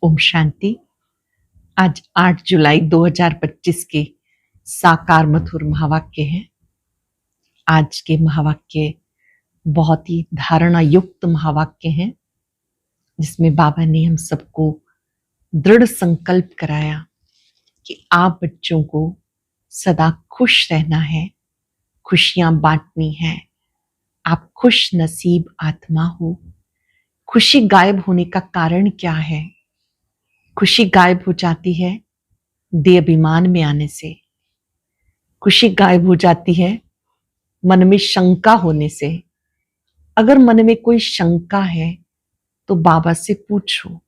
ओम शांति। आज 8 जुलाई 2025 के साकार मधुर महावाक्य हैं। आज के महावाक्य बहुत ही धारणा युक्त महावाक्य हैं, जिसमें बाबा ने हम सबको दृढ़ संकल्प कराया कि आप बच्चों को सदा खुश रहना है, खुशियां बांटनी है। आप खुश नसीब आत्मा हो। खुशी गायब होने का कारण क्या है? खुशी गायब हो जाती है देह अभिमान में आने से। खुशी गायब हो जाती है मन में शंका होने से। अगर मन में कोई शंका है तो बाबा से पूछो,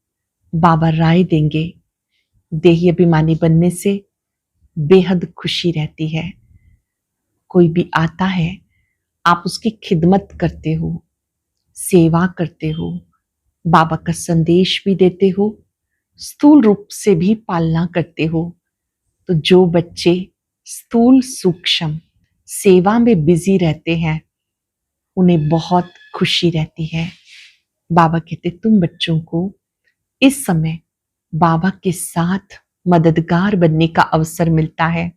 बाबा राय देंगे। देही अभिमानी बनने से बेहद खुशी रहती है। कोई भी आता है, आप उसकी खिदमत करते हो, सेवा करते हो, बाबा का संदेश भी देते हो, स्थूल रूप से भी पालना करते हो। तो जो बच्चे स्थूल सूक्ष्म सेवा में बिजी रहते हैं, उन्हें बहुत खुशी रहती है। बाबा कहते तुम बच्चों को इस समय बाबा के साथ मददगार बनने का अवसर मिलता है।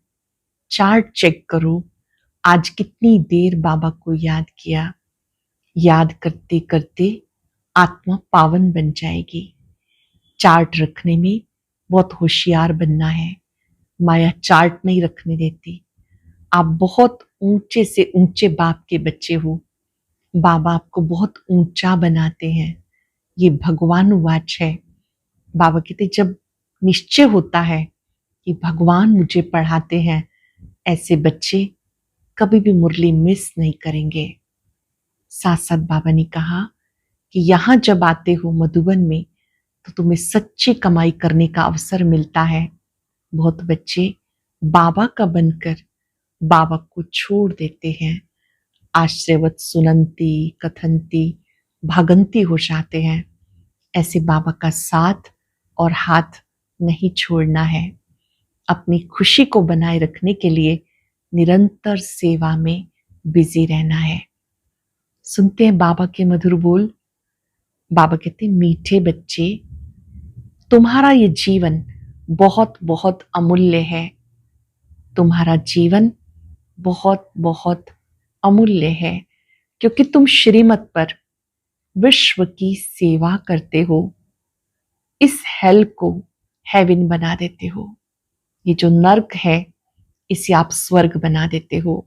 चार्ट चेक करो, आज कितनी देर बाबा को याद किया। याद करते करते आत्मा पावन बन जाएगी। चार्ट रखने में बहुत होशियार बनना है। माया चार्ट नहीं रखने देती। आप बहुत ऊंचे से ऊंचे बाप के बच्चे हो। बाबा आपको बहुत ऊंचा बनाते हैं। ये भगवान वाच है। बाबा कहते जब निश्चय होता है कि भगवान मुझे पढ़ाते हैं, ऐसे बच्चे कभी भी मुरली मिस नहीं करेंगे। साथ साथ बाबा ने कहा कि यहां जब आते हो मधुबन में, तो तुम्हें सच्ची कमाई करने का अवसर मिलता है। बहुत बच्चे बाबा का बनकर बाबा को छोड़ देते हैं। आश्रयवत सुनंती कथंती भागंती हो जाते हैं। ऐसे बाबा का साथ और हाथ नहीं छोड़ना है। अपनी खुशी को बनाए रखने के लिए निरंतर सेवा में बिजी रहना है। सुनते हैं बाबा के मधुर बोल। बाबा कहते मीठे बच्चे, तुम्हारा ये जीवन बहुत बहुत अमूल्य है। तुम्हारा जीवन बहुत बहुत अमूल्य है, क्योंकि तुम श्रीमत पर विश्व की सेवा करते हो। इस हेल को हेवन बना देते हो। ये जो नर्क है, इसे आप स्वर्ग बना देते हो।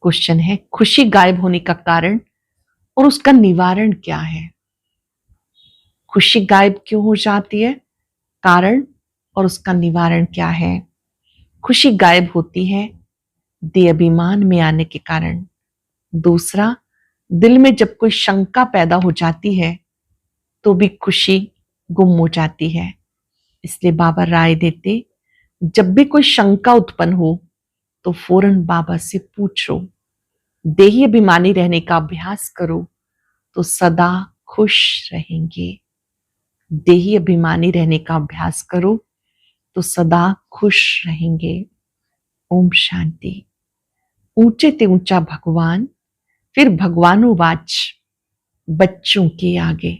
क्वेश्चन है, खुशी गायब होने का कारण और उसका निवारण क्या है? खुशी गायब क्यों हो जाती है, कारण और उसका निवारण क्या है? खुशी गायब होती है देह अभिमान में आने के कारण। दूसरा, दिल में जब कोई शंका पैदा हो जाती है तो भी खुशी गुम हो जाती है। इसलिए बाबा राय देते, जब भी कोई शंका उत्पन्न हो तो फौरन बाबा से पूछो। देही अभिमानी रहने का अभ्यास करो तो सदा खुश रहेंगे। देही अभिमानी रहने का अभ्यास करो तो सदा खुश रहेंगे। ओम शांति। ऊंचे ते ऊंचा भगवान, फिर भगवानुवाच बच्चों के आगे।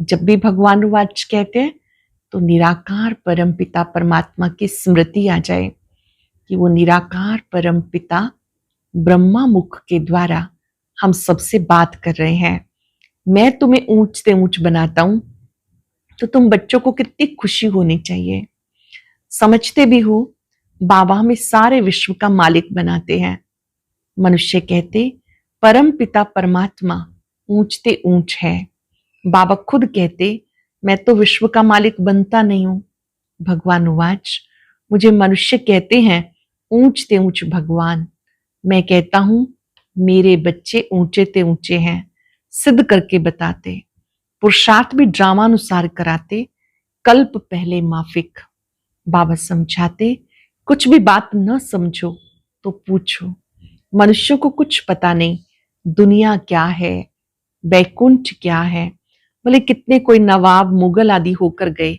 जब भी भगवानुवाच कहते हैं तो निराकार परम पिता परमात्मा की स्मृति आ जाए कि वो निराकार परम पिता ब्रह्मा मुख के द्वारा हम सबसे बात कर रहे हैं। मैं तुम्हें ऊंच से ऊंच बनाता हूं, तो तुम बच्चों को कितनी खुशी होनी चाहिए। समझते भी हो बाबा हमें सारे विश्व का मालिक बनाते हैं। मनुष्य कहते परम पिता परमात्मा ऊंचते ऊंच है। बाबा खुद कहते मैं तो विश्व का मालिक बनता नहीं हूं। भगवान उवाच, मुझे मनुष्य कहते हैं ऊंचते ऊंच भगवान। मैं कहता हूं मेरे बच्चे ऊंचे ते ऊंचे हैं। सिद्ध करके बताते, पुरुषार्थ भी ड्रामानुसार कराते, कल्प पहले माफिक। बाबा समझाते, कुछ भी बात न समझो तो पूछो। मनुष्यों को कुछ पता नहीं, दुनिया क्या है, बैकुंठ क्या है। भले कितने कोई नवाब मुगल आदि होकर गए,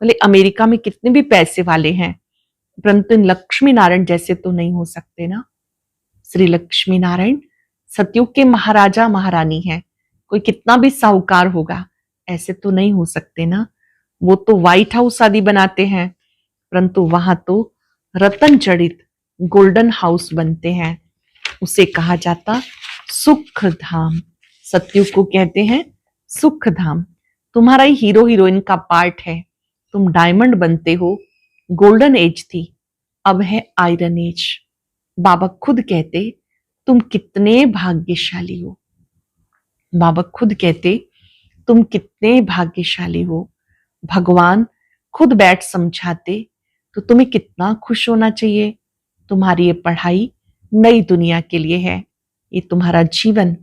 भले अमेरिका में कितने भी पैसे वाले हैं, परंतु लक्ष्मी नारायण जैसे तो नहीं हो सकते ना। श्री लक्ष्मी नारायण सतयुग के महाराजा महारानी हैं। कोई कितना भी साहूकार होगा, ऐसे तो नहीं हो सकते ना। वो तो व्हाइट हाउस आदि बनाते हैं, परंतु वहां तो रतन जड़ित गोल्डन हाउस बनते हैं। उसे कहा जाता सुख धाम। सतयुग को कहते हैं सुख धाम। तुम्हारा ही हीरो हीरोइन का पार्ट है। तुम डायमंड बनते हो। गोल्डन एज थी, अब है आयरन एज। बाबा खुद कहते तुम कितने भाग्यशाली हो। बाबा खुद कहते तुम कितने भाग्यशाली हो। भगवान खुद बैठ समझाते तो तुम्हें कितना खुश होना चाहिए। तुम्हारी ये पढ़ाई नई दुनिया के लिए है। ये तुम्हारा जीवन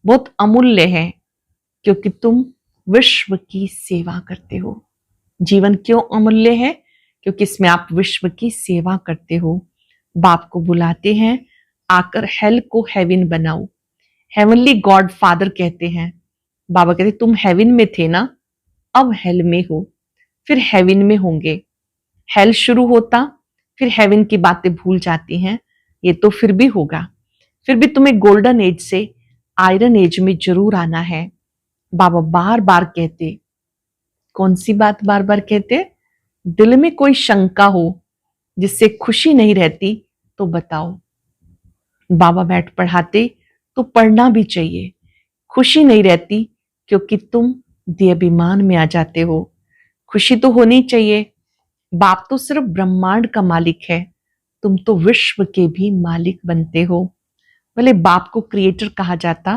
बहुत अमूल्य है, क्योंकि तुम विश्व की सेवा करते हो। जीवन क्यों अमूल्य है? क्योंकि इसमें आप विश्व की सेवा करते हो। बाप को बुलाते हैं, आकर हेल को हेवन बनाओ। हेवनली गॉड फादर कहते हैं। बाबा कहते तुम हेवन में थे ना, अब हेल में हो, फिर हेवन में होंगे। हेल शुरू होता, फिर हेवन की बातें भूल जाती हैं। ये तो फिर भी होगा। फिर भी तुम्हें गोल्डन एज से आयरन एज में जरूर आना है। बाबा बार बार कहते, कौन सी बात बार बार कहते? दिल में कोई शंका हो जिससे खुशी नहीं रहती तो बताओ। बाबा बैठ पढ़ाते तो पढ़ना भी चाहिए। खुशी नहीं रहती क्योंकि तुम देहाभिमान में आ जाते हो। खुशी तो होनी चाहिए। बाप तो सिर्फ ब्रह्मांड का मालिक है, तुम तो विश्व के भी मालिक बनते हो। भले बाप को क्रिएटर कहा जाता,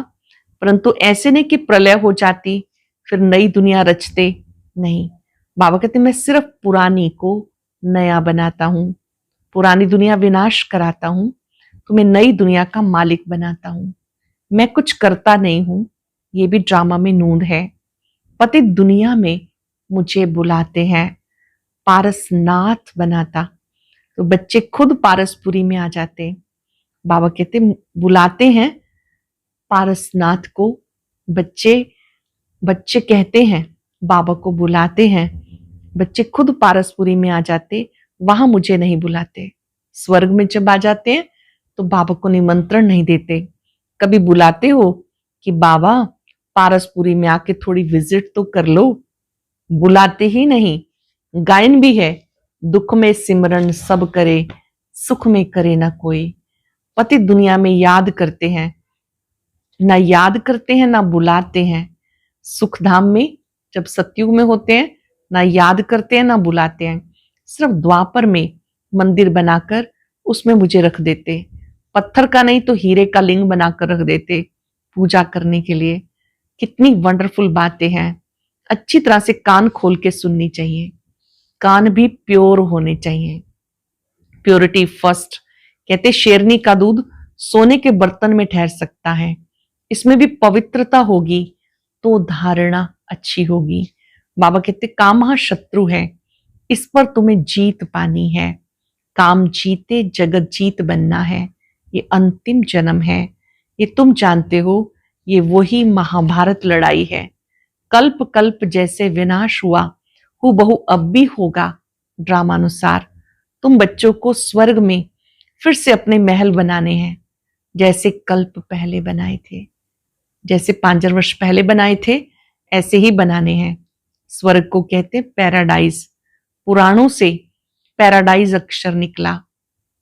परंतु ऐसे नहीं कि प्रलय हो जाती फिर नई दुनिया रचते। नहीं, बाबा कहते मैं सिर्फ पुरानी को नया बनाता हूं। पुरानी दुनिया विनाश कराता हूं, तो मैं नई दुनिया का मालिक बनाता हूं। मैं कुछ करता नहीं हूं, ये भी ड्रामा में नूंद है। पतित दुनिया में मुझे बुलाते हैं, पारसनाथ बनाता, तो बच्चे खुद पारसपुरी में आ जाते। बाबा कहते बुलाते हैं पारसनाथ को। बच्चे कहते हैं बाबा को बुलाते हैं, बच्चे खुद पारसपुरी में आ जाते, वहां मुझे नहीं बुलाते। स्वर्ग में जब आ जाते हैं तो बाबा को निमंत्रण नहीं देते। कभी बुलाते हो कि बाबा पारसपुरी में आके थोड़ी विजिट तो कर लो? बुलाते ही नहीं। गायन भी है, दुख में सिमरन सब करे, सुख में करे ना कोई। पति दुनिया में याद करते हैं, ना याद करते हैं ना बुलाते हैं। सुखधाम में जब सतयुग में होते हैं, ना याद करते हैं ना बुलाते हैं। सिर्फ द्वापर में मंदिर बनाकर उसमें मुझे रख देते। पत्थर का नहीं तो हीरे का लिंग बनाकर रख देते पूजा करने के लिए। कितनी वंडरफुल बातें हैं। अच्छी तरह से कान खोल के सुननी चाहिए। कान भी प्योर होने चाहिए। Purity first. कहते शेरनी का दूध सोने के बर्तन में ठहर सकता है, इसमें भी पवित्रता होगी तो धारणा अच्छी होगी। बाबा कहते काम महाशत्रु है, इस पर तुम्हें जीत पानी है। काम जीते जगत जीत बनना है, ये अंतिम जन्म है। ये तुम जानते हो, ये वही महाभारत लड़ाई है। कल्प कल्प जैसे विनाश हुआ, हूबहू अब भी होगा ड्रामानुसार। तुम बच्चों को स्वर्ग में फिर से अपने महल बनाने हैं, जैसे कल्प पहले बनाए थे। जैसे 5000 वर्ष पहले बनाए थे, ऐसे ही बनाने हैं। स्वर्ग को कहते पैराडाइज। पुराणों से पैराडाइज अक्षर निकला।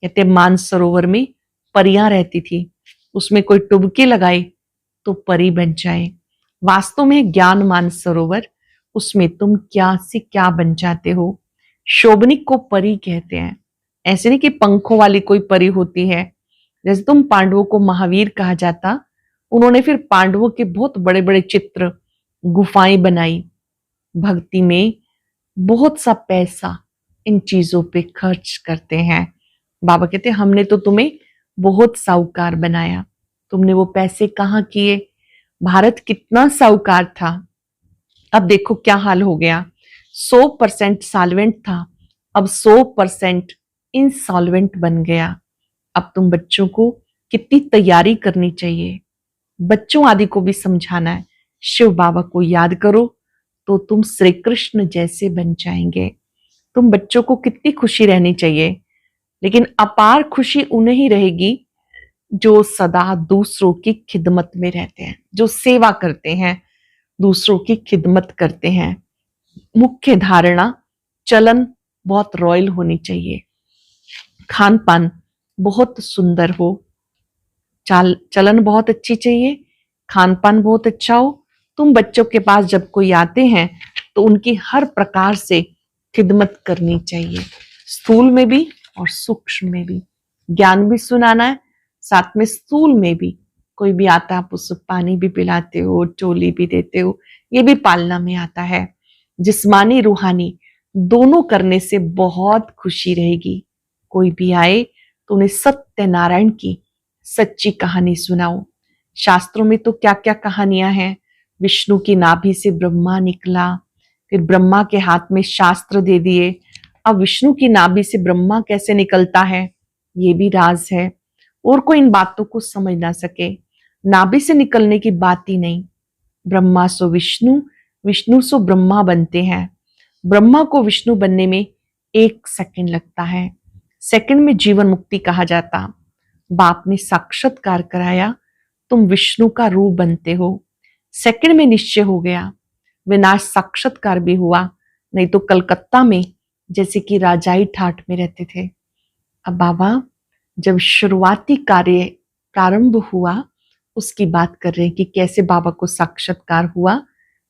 कहते मानसरोवर में परियां रहती थी, उसमें कोई टुबकी लगाए तो परी बन जाए। वास्तव में ज्ञान मानसरोवर, उसमें तुम क्या से क्या बन जाते हो। शोभनिक को परी कहते हैं। ऐसे नहीं कि पंखों वाली कोई परी होती है। जैसे तुम पांडवों को महावीर कहा जाता, उन्होंने फिर पांडवों के बहुत बड़े बड़े चित्र, गुफाएं बनाई। भक्ति में बहुत सा पैसा इन चीजों पे खर्च करते हैं। बाबा कहते हमने तो तुम्हें बहुत साहूकार बनाया, तुमने वो पैसे कहाँ किए? भारत कितना साहूकार था, अब देखो क्या हाल हो गया। 100% सॉल्वेंट था, अब 100% इंसॉल्वेंट बन गया। अब तुम बच्चों को कितनी तैयारी करनी चाहिए। बच्चों आदि को भी समझाना है, शिव बाबा को याद करो तो तुम श्री कृष्ण जैसे बन जाएंगे। तुम बच्चों को कितनी खुशी रहनी चाहिए, लेकिन अपार खुशी उन्हें ही रहेगी जो सदा दूसरों की खिदमत में रहते हैं, जो सेवा करते हैं, दूसरों की खिदमत करते हैं। मुख्य धारणा, चलन बहुत रॉयल होनी चाहिए, खान पान बहुत सुंदर हो, चलन बहुत अच्छी चाहिए, खान पान बहुत अच्छा हो। तुम बच्चों के पास जब कोई आते हैं तो उनकी हर प्रकार से खिदमत करनी चाहिए, स्थूल में भी और सूक्ष्म में भी। ज्ञान भी सुनाना है, साथ में स्थूल में भी। कोई भी आता है आप उसको पानी भी पिलाते हो, टोली भी देते हो, ये भी पालना में आता है। जिस्मानी रूहानी दोनों करने से बहुत खुशी रहेगी। कोई भी आए तो उन्हें सत्यनारायण की सच्ची कहानी सुनाओ। शास्त्रों में तो क्या क्या कहानियां हैं। विष्णु की नाभि से ब्रह्मा निकला, फिर ब्रह्मा के हाथ में शास्त्र दे दिए। अब विष्णु की नाभि से ब्रह्मा कैसे निकलता है, ये भी राज है, और कोई इन बातों को समझ ना सके। नाभि से निकलने की बात ही नहीं। ब्रह्मा सो विष्णु, विष्णु सो ब्रह्मा बनते हैं। ब्रह्मा को विष्णु बनने में 1 सेकंड लगता है। सेकंड में जीवन मुक्ति कहा जाता। बाप ने साक्षात्कार कराया, तुम विष्णु का रूप बनते हो। सेकंड में निश्चय हो गया, विनाश साक्षात्कार भी हुआ। नहीं तो कलकत्ता में जैसे कि राजाई ठाट में रहते थे। अब बाबा जब शुरुआती कार्य प्रारंभ हुआ उसकी बात कर रहे हैं कि कैसे बाबा को साक्षात्कार हुआ।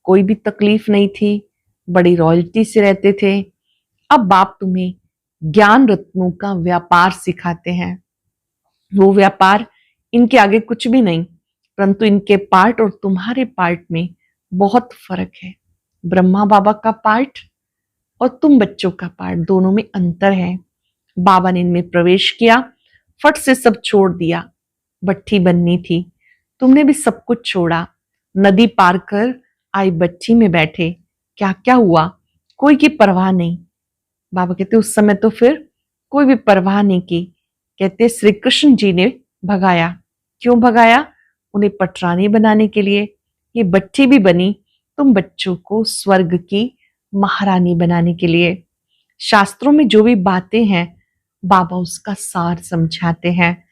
कोई भी तकलीफ नहीं थी, बड़ी रॉयल्टी से रहते थे। अब बाप तुम्हें ज्ञान रत्नों का व्यापार सिखाते हैं। वो व्यापार इनके आगे कुछ भी नहीं, परंतु इनके पार्ट और तुम्हारे पार्ट में बहुत फर्क है। ब्रह्मा बाबा का पार्ट और तुम बच्चों का पार्ट, दोनों में अंतर है। बाबा ने इनमें प्रवेश किया, फट से सब छोड़ दिया। भट्ठी बननी थी, तुमने भी सब कुछ छोड़ा। नदी पार कर आई भट्ठी में बैठे। क्या क्या हुआ, कोई की परवाह नहीं। बाबा कहते उस समय तो फिर कोई भी परवाह नहीं की। कहते श्री कृष्ण जी ने भगाया। क्यों भगाया? उन्हें पटरानी बनाने के लिए। ये भट्ठी भी बनी तुम बच्चों को स्वर्ग की महारानी बनाने के लिए। शास्त्रों में जो भी बातें हैं बाबा उसका सार समझाते हैं।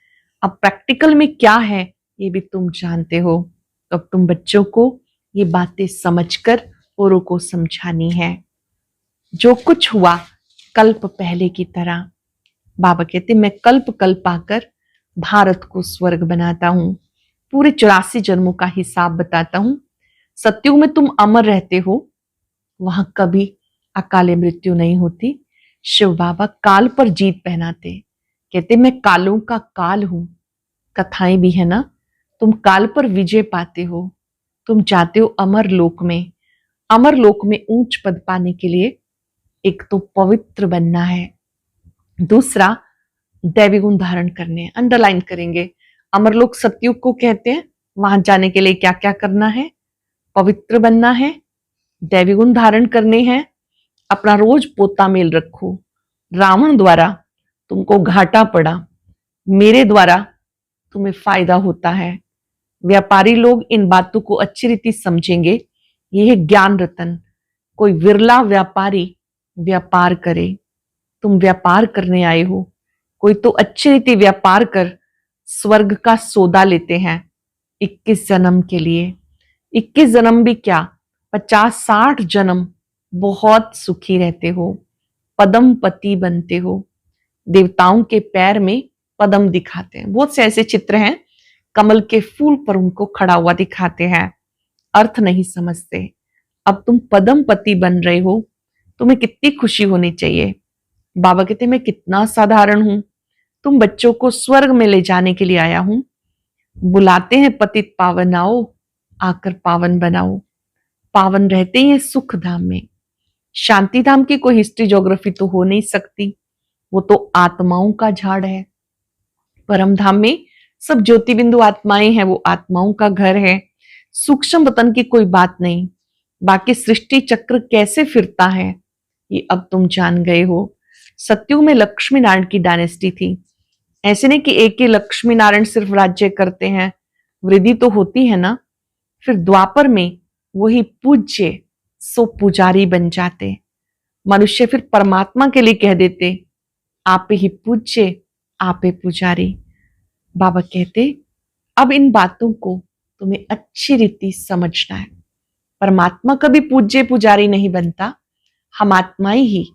अब प्रैक्टिकल में क्या है ये भी तुम जानते हो। तो अब तुम बच्चों को ये बातें समझकर औरों को समझानी है। जो कुछ हुआ कल्प पहले की तरह। बाबा कहते मैं कल्प कल्प आकर भारत को स्वर्ग बनाता हूं, पूरे 84 जन्मों का हिसाब बताता हूं। सत्युग में तुम अमर रहते हो, वहां कभी अकाले मृत्यु नहीं होती। शिव बाबा काल पर जीत पहनाते। कहते मैं कालों का काल हूं। कथाएं भी है ना, तुम काल पर विजय पाते हो। तुम जाते हो अमर लोक में। अमर लोक में ऊंच पद पाने के लिए एक तो पवित्र बनना है, दूसरा दैवी गुण धारण करने हैं। अंडरलाइन करेंगे, अमरलोक सतयुग को कहते हैं। वहां जाने के लिए क्या क्या करना है? पवित्र बनना है, दैवी गुण धारण करने हैं, अपना रोज पोता मेल रखो। रावण द्वारा तुमको घाटा पड़ा, मेरे द्वारा तुम्हें फायदा होता है। व्यापारी लोग इन बातों को अच्छी रीति समझेंगे। यह है ज्ञान रतन। कोई विरला व्यापारी व्यापार करे, तुम व्यापार करने आए हो। कोई तो अच्छी रीति व्यापार कर स्वर्ग का सौदा लेते हैं 21 जन्म के लिए। 21 जन्म भी क्या, 50-60 जन्म बहुत सुखी रहते हो, पदम पति बनते हो। देवताओं के पैर में पदम दिखाते हैं। बहुत से ऐसे चित्र हैं, कमल के फूल पर उनको खड़ा हुआ दिखाते हैं, अर्थ नहीं समझते। अब तुम पदम पति बन रहे हो, तुम्हें कितनी खुशी होनी चाहिए। बाबा कहते मैं कितना साधारण हूं, तुम बच्चों को स्वर्ग में ले जाने के लिए आया हूं। बुलाते हैं पतित पावन आओ, आकर पावन बनाओ। पावन रहते ही सुख धाम में। शांति धाम की कोई हिस्ट्री ज्योग्राफी तो हो नहीं सकती, वो तो आत्माओं का झाड़ है। परम धाम में सब ज्योति बिंदु आत्माएं हैं, वो आत्माओं का घर है। सूक्ष्म वतन की कोई बात नहीं। बाकी सृष्टि चक्र कैसे फिरता है ये अब तुम जान गए हो। सतयुग में लक्ष्मी नारायण की डायनेस्टी थी। ऐसे नहीं कि एक ही लक्ष्मी नारायण सिर्फ राज्य करते हैं, वृद्धि तो होती है ना। फिर द्वापर में वही पूज्य सो पुजारी बन जाते। मनुष्य फिर परमात्मा के लिए कह देते आप ही पूज्य, आप ही पुजारी। बाबा कहते अब इन बातों को तुम्हें अच्छी रीति समझना है। परमात्मा कभी पूज्य पुजारी नहीं बनता, हम आत्माएं ही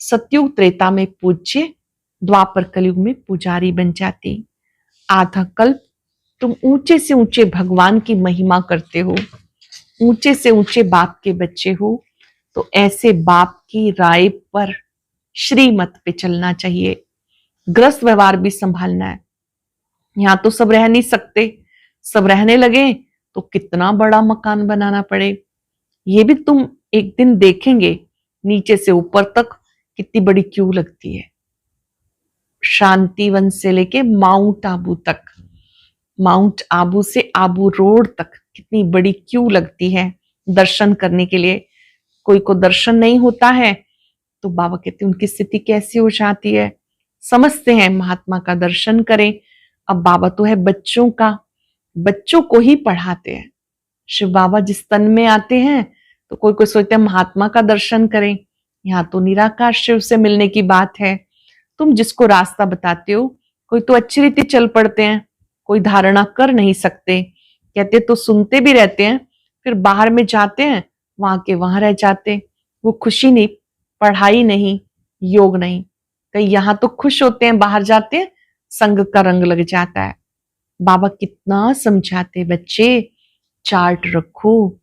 सतयुग त्रेता में पूज्य, द्वापर कलयुग में पुजारी बन जाती। आधा कल्प तुम ऊंचे से ऊंचे भगवान की महिमा करते हो, ऊंचे से ऊंचे बाप के बच्चे हो, तो ऐसे बाप की राय पर, श्रीमत पे चलना चाहिए। ग्रस्त व्यवहार भी संभालना है। यहां तो सब रह नहीं सकते, सब रहने लगे तो कितना बड़ा मकान बनाना पड़े। ये भी तुम एक दिन देखेंगे, नीचे से ऊपर तक कितनी बड़ी क्यू लगती है। शांतिवन से लेके माउंट आबू तक, माउंट आबू से आबू रोड तक कितनी बड़ी क्यू लगती है दर्शन करने के लिए। कोई को दर्शन नहीं होता है तो बाबा कहते हैं उनकी स्थिति कैसी हो जाती है। समझते हैं महात्मा का दर्शन करें। अब बाबा तो है बच्चों का, बच्चों को ही पढ़ाते हैं। शिव बाबा जिस तन में आते हैं तो कोई कोई सोचते हैं महात्मा का दर्शन करें। यहाँ तो निराकार शिव से मिलने की बात है। तुम जिसको रास्ता बताते हो, कोई तो अच्छी रीति चल पड़ते हैं, कोई धारणा कर नहीं सकते, कहते तो सुनते भी रहते हैं, फिर बाहर में जाते हैं वहां के वहां रह जाते। वो खुशी नहीं, पढ़ाई नहीं, योग नहीं। कई यहाँ तो खुश होते हैं, बाहर जाते हैं संग का रंग लग जाता है। बाबा कितना समझाते, बच्चे चार्ट रखो,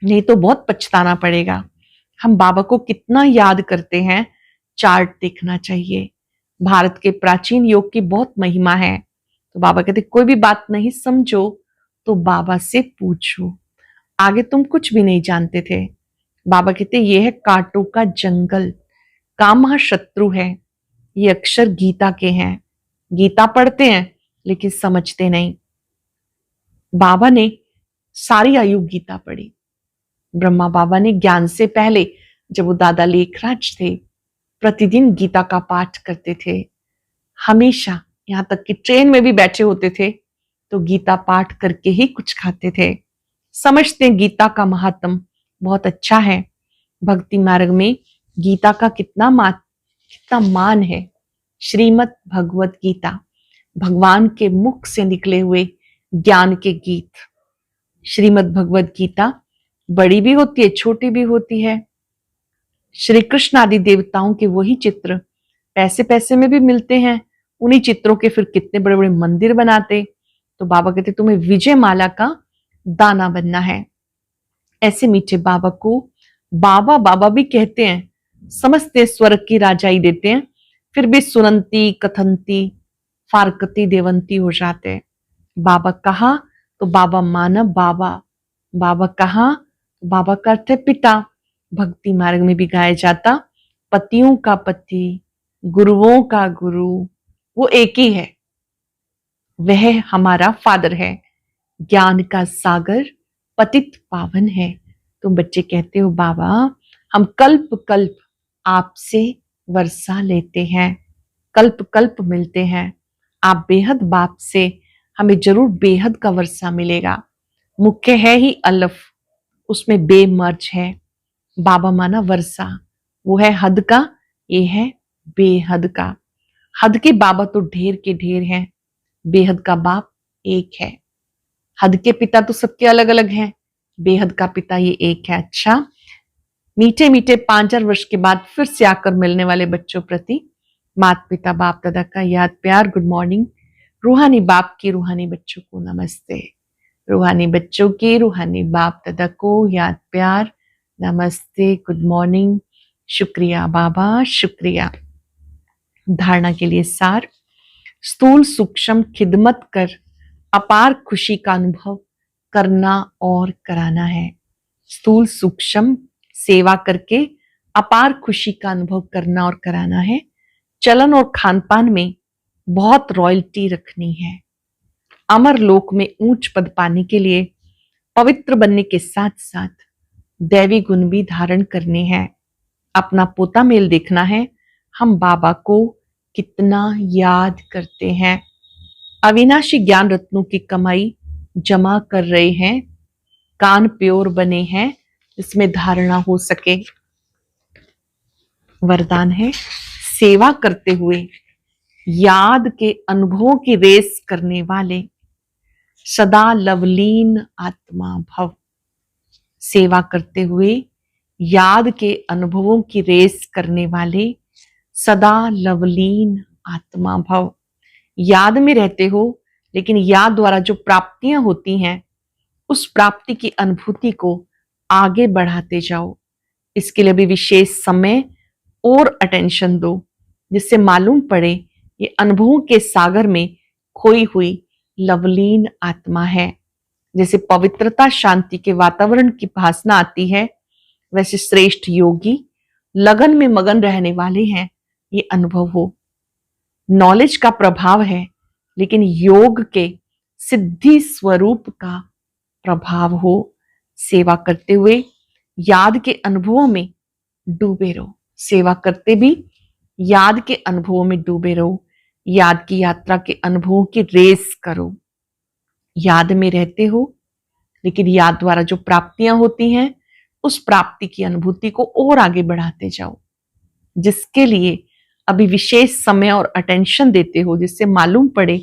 नहीं तो बहुत पछताना पड़ेगा। हम बाबा को कितना याद करते हैं, चार्ट देखना चाहिए। भारत के प्राचीन योग की बहुत महिमा है। तो बाबा कहते कोई भी बात नहीं समझो तो बाबा से पूछो, आगे तुम कुछ भी नहीं जानते थे। बाबा कहते ये है कांटों का जंगल, काम महाशत्रु है। ये अक्षर गीता के हैं, गीता पढ़ते हैं लेकिन समझते नहीं। बाबा ने सारी आयु गीता पढ़ी। ब्रह्मा बाबा ने ज्ञान से पहले, जब वो दादा लेखराज थे, प्रतिदिन गीता का पाठ करते थे। हमेशा, यहां तक कि ट्रेन में भी बैठे होते थे तो गीता पाठ करके ही कुछ खाते थे। समझते हैं गीता का महात्म बहुत अच्छा है। भक्ति मार्ग में गीता का कितना मान है। श्रीमद् भगवत गीता, भगवान के मुख से निकले हुए ज्ञान के गीत। श्रीमद् भगवत गीता बड़ी भी होती है, छोटी भी होती है। श्री कृष्ण आदि देवताओं के वही चित्र पैसे पैसे में भी मिलते हैं। उन्हीं चित्रों के फिर कितने बड़े बड़े मंदिर बनाते। तो बाबा कहते तुम्हें विजय माला का दाना बनना है। ऐसे मीठे बाबा को बाबा बाबा भी कहते हैं। समझते स्वर्ग की राजाई देते हैं, फिर भी सुनंती कथंती फारकती देवंती हो जाते। बाबा कहा तो बाबा माना बाबा, बाबा कहा तो बाबा का अर्थ है पिता। भक्ति मार्ग में भी गाया जाता, पतियों का पति, गुरुओं का गुरु, वो एक ही है, वह हमारा फादर है। ज्ञान का सागर पतित पावन है। तुम बच्चे कहते हो बाबा हम कल्प कल्प आपसे वर्षा लेते हैं, कल्प कल्प मिलते हैं। आप बेहद बाप से हमें जरूर बेहद का वर्षा मिलेगा। मुख्य है ही अलफ, उसमें बेमर्ज है। बाबा माना वर्षा, वो है हद का, ये है बेहद का। हद के बाबा तो ढेर के ढेर हैं, बेहद का बाप एक है। हद के पिता तो सबके अलग अलग हैं, बेहद का पिता ये एक है। अच्छा, मीठे मीठे 5,000 वर्ष के बाद फिर से आकर मिलने वाले बच्चों प्रति माता पिता बाप दादा का याद प्यार, गुड मॉर्निंग। रूहानी बाप की रूहानी बच्चों को नमस्ते। रूहानी बच्चों की रूहानी बाप दादा को याद प्यार, नमस्ते, गुड मॉर्निंग, शुक्रिया बाबा, शुक्रिया। धारणा के लिए सार, स्थूल सूक्ष्म खिदमत कर अपार खुशी का अनुभव करना और कराना है। स्थूल सूक्ष्म सेवा करके अपार खुशी का अनुभव करना और कराना है। चलन और खान पान में बहुत रॉयल्टी रखनी है। अमर लोक में ऊंच पद पाने के लिए पवित्र बनने के साथ साथ दैवी गुण भी धारण करने हैं। अपना पोता मेल देखना है, हम बाबा को कितना याद करते हैं। अविनाशी ज्ञान रत्नों की कमाई जमा कर रहे हैं, कान प्योर बने हैं जिसमें धारणा हो सके। वरदान है, सेवा करते हुए याद के अनुभवों की रेस करने वाले सदा लवलीन आत्मा भव। सेवा करते हुए याद के अनुभवों की रेस करने वाले सदा लवलीन आत्मा भव। याद में रहते हो, लेकिन याद द्वारा जो प्राप्तियां होती हैं उस प्राप्ति की अनुभूति को आगे बढ़ाते जाओ। इसके लिए भी विशेष समय और अटेंशन दो, जिससे मालूम पड़े ये अनुभवों के सागर में खोई हुई लवलीन आत्मा है। जैसे पवित्रता शांति के वातावरण की भासना आती है, वैसे श्रेष्ठ योगी लगन में मगन रहने वाले हैं, ये अनुभव हो। नॉलेज का प्रभाव है, लेकिन योग के सिद्धि स्वरूप का प्रभाव हो। सेवा करते हुए याद के अनुभवों में डूबे रहो। सेवा करते भी याद के अनुभवों में डूबे रहो। याद की यात्रा के अनुभवों की रेस करो। याद में रहते हो, लेकिन याद द्वारा जो प्राप्तियां होती हैं उस प्राप्ति की अनुभूति को और आगे बढ़ाते जाओ, जिसके लिए अभी विशेष समय और अटेंशन देते हो, जिससे मालूम पड़े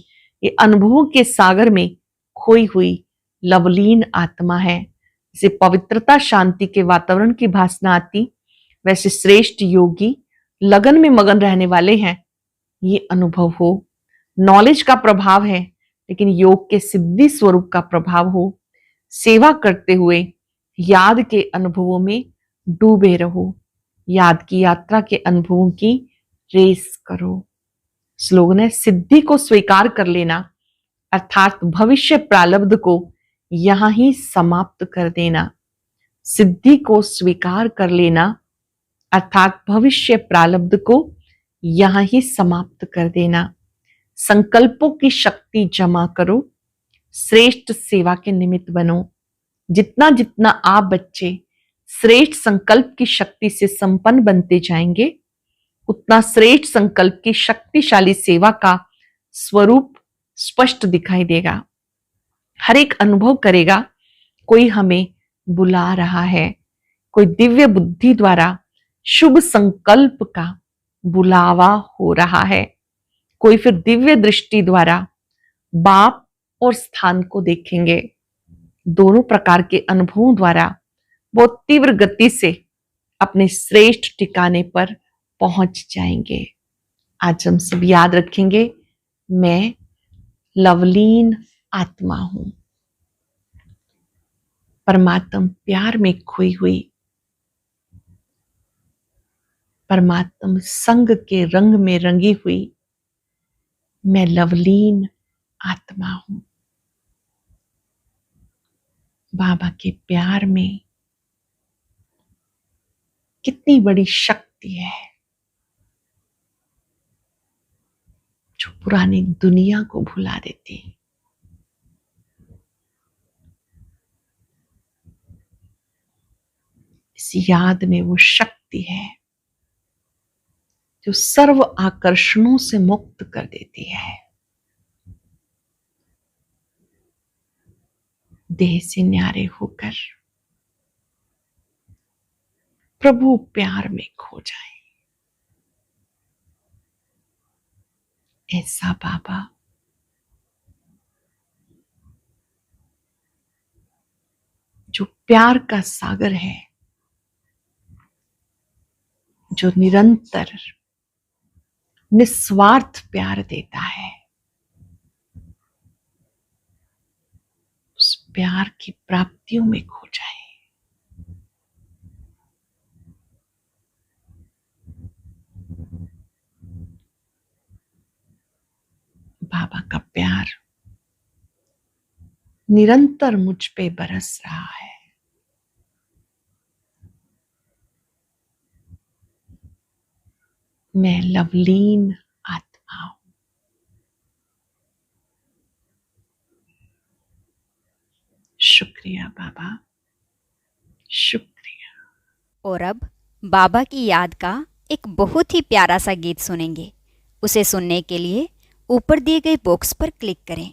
ये अनुभवों के सागर में खोई हुई लवलीन आत्मा है। जैसे पवित्रता शांति के वातावरण की भासना आती, वैसे श्रेष्ठ योगी लगन में मगन रहने वाले हैं, ये अनुभव हो। नॉलेज का प्रभाव है, लेकिन योग के सिद्धि स्वरूप का प्रभाव हो। सेवा करते हुए याद के अनुभवों में डूबे रहो। याद की यात्रा के अनुभवों की रेस करो। स्लोगन है, सिद्धि को स्वीकार कर लेना, अर्थात भविष्य प्रारब्ध को यहां ही समाप्त कर देना। सिद्धि को स्वीकार कर लेना, अर्थात भविष्य प्रारब्ध को यहां ही समाप्त कर देना। संकल्पों की शक्ति जमा करो, श्रेष्ठ सेवा के निमित्त बनो। जितना जितना आप बच्चे श्रेष्ठ संकल्प की शक्ति से संपन्न बनते जाएंगे, उतना श्रेष्ठ संकल्प की शक्तिशाली सेवा का स्वरूप स्पष्ट दिखाई देगा। हर एक अनुभव करेगा कोई हमें बुला रहा है, कोई दिव्य बुद्धि द्वारा शुभ संकल्प का बुलावा हो रहा है, कोई फिर दिव्य दृष्टि द्वारा बाप और स्थान को देखेंगे। दोनों प्रकार के अनुभवों द्वारा बहुत तीव्र गति से अपने श्रेष्ठ ठिकाने पर पहुंच जाएंगे। आज हम सब याद रखेंगे, मैं लवलीन आत्मा हूं, परमात्म प्यार में खोई हुई, परमात्म संग के रंग में रंगी हुई मैं लवलीन आत्मा हूं। बाबा के प्यार में कितनी बड़ी शक्ति है, जो पुरानी दुनिया को भुला देती। इस याद में वो शक्ति है जो सर्व आकर्षणों से मुक्त कर देती है। देह से न्यारे होकर प्रभु प्यार में खो जाए, ऐसा बाबा जो प्यार का सागर है, जो निरंतर निस्वार्थ प्यार देता है, उस प्यार की प्राप्तियों में खो जाए। बाबा का प्यार निरंतर मुझ पे बरस रहा है। मैं लवलीन आत्मा हूं। शुक्रिया बाबा, शुक्रिया। और अब बाबा की याद का एक बहुत ही प्यारा सा गीत सुनेंगे। उसे सुनने के लिए ऊपर दिए गए बॉक्स पर क्लिक करें।